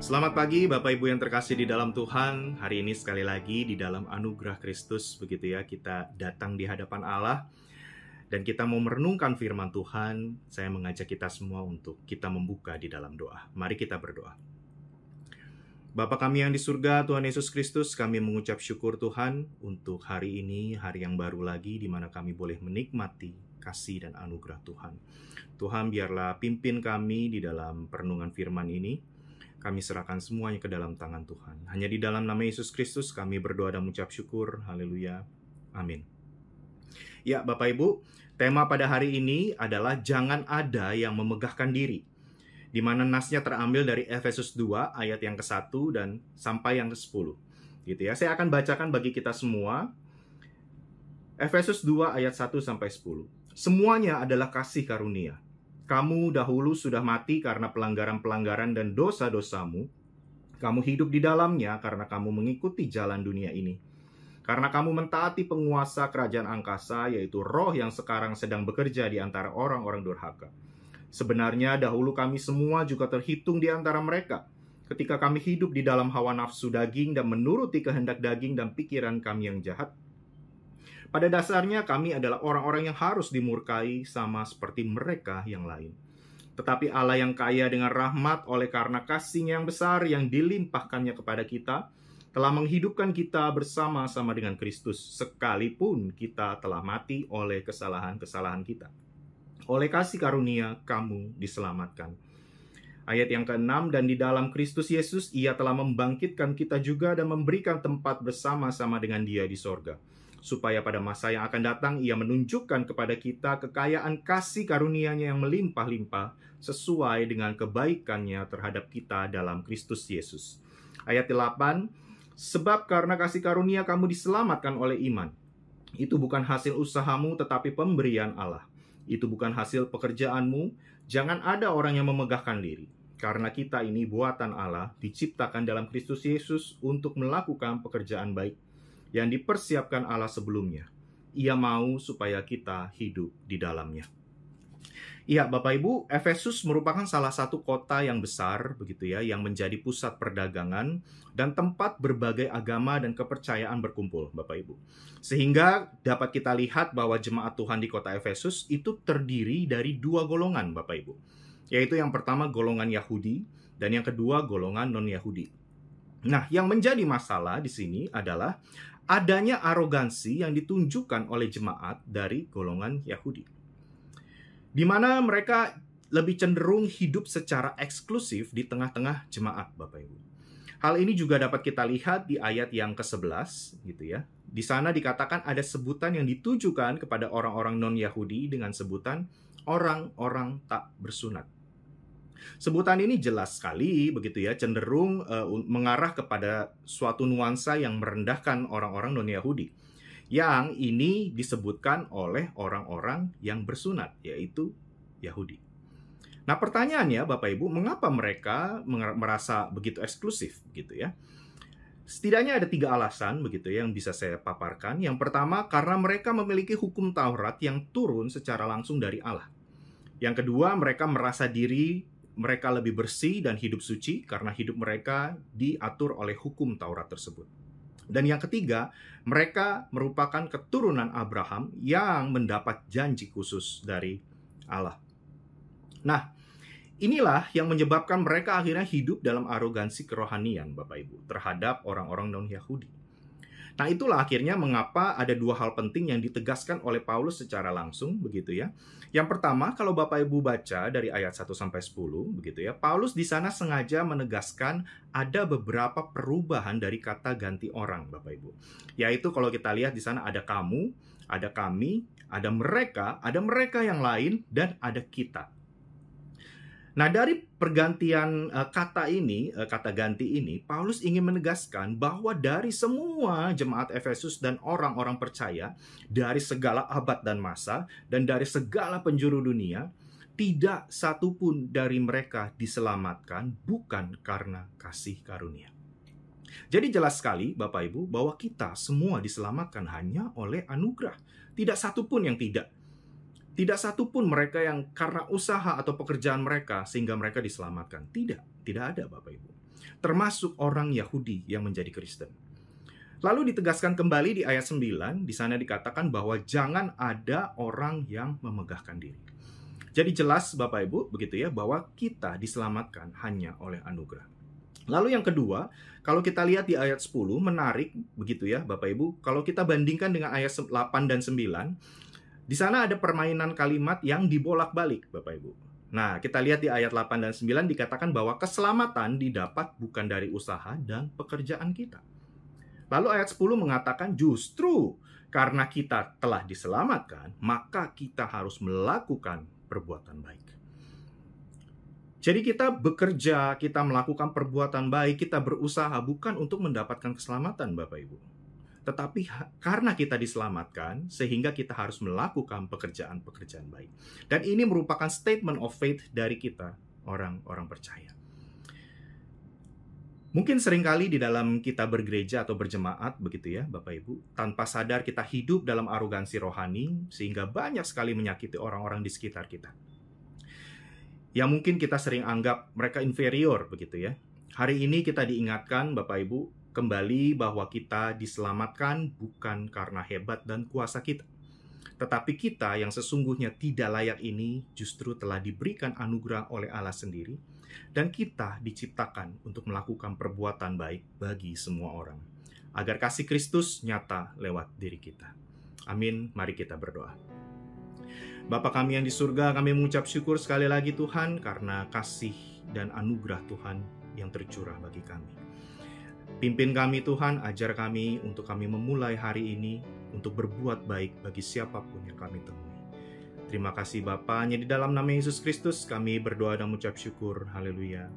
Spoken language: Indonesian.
Selamat pagi Bapak Ibu yang terkasih di dalam Tuhan. Hari ini sekali lagi di dalam anugerah Kristus begitu ya, kita datang di hadapan Allah dan kita mau merenungkan firman Tuhan. Saya mengajak kita semua untuk kita membuka di dalam doa. Mari kita berdoa. Bapa kami yang di surga, Tuhan Yesus Kristus, kami mengucap syukur Tuhan untuk hari ini, hari yang baru lagi di mana kami boleh menikmati kasih dan anugerah Tuhan. Tuhan, biarlah pimpin kami di dalam perenungan firman ini. Kami serahkan semuanya ke dalam tangan Tuhan. Hanya di dalam nama Yesus Kristus kami berdoa dan mengucap syukur. Haleluya. Amin. Ya, Bapak Ibu, tema pada hari ini adalah jangan ada yang memegahkan diri. Di mana nasnya terambil dari Efesus 2 ayat yang ke-1 dan sampai yang ke-10. Gitu ya. Saya akan bacakan bagi kita semua. Efesus 2 ayat 1 sampai 10. Semuanya adalah kasih karunia. Kamu dahulu sudah mati karena pelanggaran-pelanggaran dan dosa-dosamu. Kamu hidup di dalamnya karena kamu mengikuti jalan dunia ini. Karena kamu mentaati penguasa kerajaan angkasa, yaitu roh yang sekarang sedang bekerja di antara orang-orang durhaka. Sebenarnya dahulu kami semua juga terhitung di antara mereka, ketika kami hidup di dalam hawa nafsu daging dan menuruti kehendak daging dan pikiran kami yang jahat. Pada dasarnya kami adalah orang-orang yang harus dimurkai sama seperti mereka yang lain. Tetapi Allah yang kaya dengan rahmat oleh karena kasih-Nya yang besar yang dilimpahkannya kepada kita, telah menghidupkan kita bersama-sama dengan Kristus, sekalipun kita telah mati oleh kesalahan-kesalahan kita. Oleh kasih karunia kamu diselamatkan. Ayat yang ke-6, dan di dalam Kristus Yesus Ia telah membangkitkan kita juga dan memberikan tempat bersama-sama dengan Dia di sorga. Supaya pada masa yang akan datang Ia menunjukkan kepada kita kekayaan kasih karunia-Nya yang melimpah-limpah sesuai dengan kebaikan-Nya terhadap kita dalam Kristus Yesus. Ayat 8, sebab karena kasih karunia kamu diselamatkan oleh iman. Itu bukan hasil usahamu tetapi pemberian Allah. Itu bukan hasil pekerjaanmu. Jangan ada orang yang memegahkan diri. Karena kita ini buatan Allah, diciptakan dalam Kristus Yesus untuk melakukan pekerjaan baik yang dipersiapkan Allah sebelumnya. Ia mau supaya kita hidup di dalamnya. Iya, Bapak Ibu, Efesus merupakan salah satu kota yang besar begitu ya, yang menjadi pusat perdagangan dan tempat berbagai agama dan kepercayaan berkumpul, Bapak Ibu. Sehingga dapat kita lihat bahwa jemaat Tuhan di kota Efesus itu terdiri dari dua golongan, Bapak Ibu. Yaitu yang pertama golongan Yahudi dan yang kedua golongan non-Yahudi. Nah, yang menjadi masalah di sini adalah adanya arogansi yang ditunjukkan oleh jemaat dari golongan Yahudi, di mana mereka lebih cenderung hidup secara eksklusif di tengah-tengah jemaat, Bapak Ibu. Hal ini juga dapat kita lihat di ayat yang ke-11, gitu ya. Di sana dikatakan ada sebutan yang ditujukan kepada orang-orang non-Yahudi dengan sebutan orang-orang tak bersunat. Sebutan ini jelas sekali begitu ya, cenderung mengarah kepada suatu nuansa yang merendahkan orang-orang non-Yahudi. Yang ini disebutkan oleh orang-orang yang bersunat, yaitu Yahudi. Nah, pertanyaannya Bapak Ibu, mengapa mereka merasa begitu eksklusif begitu ya? Setidaknya ada 3 alasan begitu ya yang bisa saya paparkan. Yang pertama, karena mereka memiliki hukum Taurat yang turun secara langsung dari Allah. Yang kedua, mereka merasa diri mereka lebih bersih dan hidup suci karena hidup mereka diatur oleh hukum Taurat tersebut. Dan yang ketiga, mereka merupakan keturunan Abraham yang mendapat janji khusus dari Allah. Nah, inilah yang menyebabkan mereka akhirnya hidup dalam arogansi kerohanian, Bapak Ibu, terhadap orang-orang non-Yahudi. Nah, itulah akhirnya mengapa ada 2 hal penting yang ditegaskan oleh Paulus secara langsung, begitu ya. Yang pertama, kalau Bapak Ibu baca dari ayat 1 sampai 10, begitu ya, Paulus di sana sengaja menegaskan ada beberapa perubahan dari kata ganti orang, Bapak Ibu. Yaitu kalau kita lihat di sana ada kamu, ada kami, ada mereka yang lain, dan ada kita. Nah, dari pergantian kata ganti ini, Paulus ingin menegaskan bahwa dari semua jemaat Efesus dan orang-orang percaya, dari segala abad dan masa, dan dari segala penjuru dunia, tidak satu pun dari mereka diselamatkan bukan karena kasih karunia. Jadi jelas sekali, Bapak Ibu, bahwa kita semua diselamatkan hanya oleh anugerah. Tidak satu pun yang tidak. Tidak satu pun mereka yang karena usaha atau pekerjaan mereka sehingga mereka diselamatkan. Tidak ada Bapak Ibu. termasuk orang Yahudi yang menjadi Kristen. Lalu ditegaskan kembali di ayat 9, di sana dikatakan bahwa jangan ada orang yang memegahkan diri. Jadi jelas Bapak Ibu, begitu ya, bahwa kita diselamatkan hanya oleh anugerah. Lalu yang kedua, kalau kita lihat di ayat 10, menarik begitu ya Bapak Ibu, kalau kita bandingkan dengan ayat 8 dan 9, di sana ada permainan kalimat yang dibolak-balik Bapak Ibu. Nah, kita lihat di ayat 8 dan 9 dikatakan bahwa keselamatan didapat bukan dari usaha dan pekerjaan kita. Lalu ayat 10 mengatakan justru karena kita telah diselamatkan, maka kita harus melakukan perbuatan baik. Jadi kita bekerja, kita melakukan perbuatan baik, kita berusaha bukan untuk mendapatkan keselamatan Bapak Ibu. Tetapi karena kita diselamatkan, sehingga kita harus melakukan pekerjaan-pekerjaan baik. Dan ini merupakan statement of faith dari kita, orang-orang percaya. Mungkin seringkali di dalam kita bergereja atau berjemaat, begitu ya Bapak Ibu, tanpa sadar kita hidup dalam arogansi rohani, sehingga banyak sekali menyakiti orang-orang di sekitar kita. Yang mungkin kita sering anggap mereka inferior, begitu ya. Hari ini kita diingatkan, Bapak Ibu, kembali bahwa kita diselamatkan bukan karena hebat dan kuasa kita. Tetapi kita yang sesungguhnya tidak layak ini justru telah diberikan anugerah oleh Allah sendiri, dan kita diciptakan untuk melakukan perbuatan baik bagi semua orang, agar kasih Kristus nyata lewat diri kita. Amin, mari kita berdoa. Bapa kami yang di surga, kami mengucap syukur sekali lagi Tuhan karena kasih dan anugerah Tuhan yang tercurah bagi kami. Pimpin kami Tuhan, ajar kami untuk kami memulai hari ini untuk berbuat baik bagi siapapun yang kami temui. Terima kasih Bapa, hanya di dalam nama Yesus Kristus kami berdoa dan mengucap syukur. Haleluya.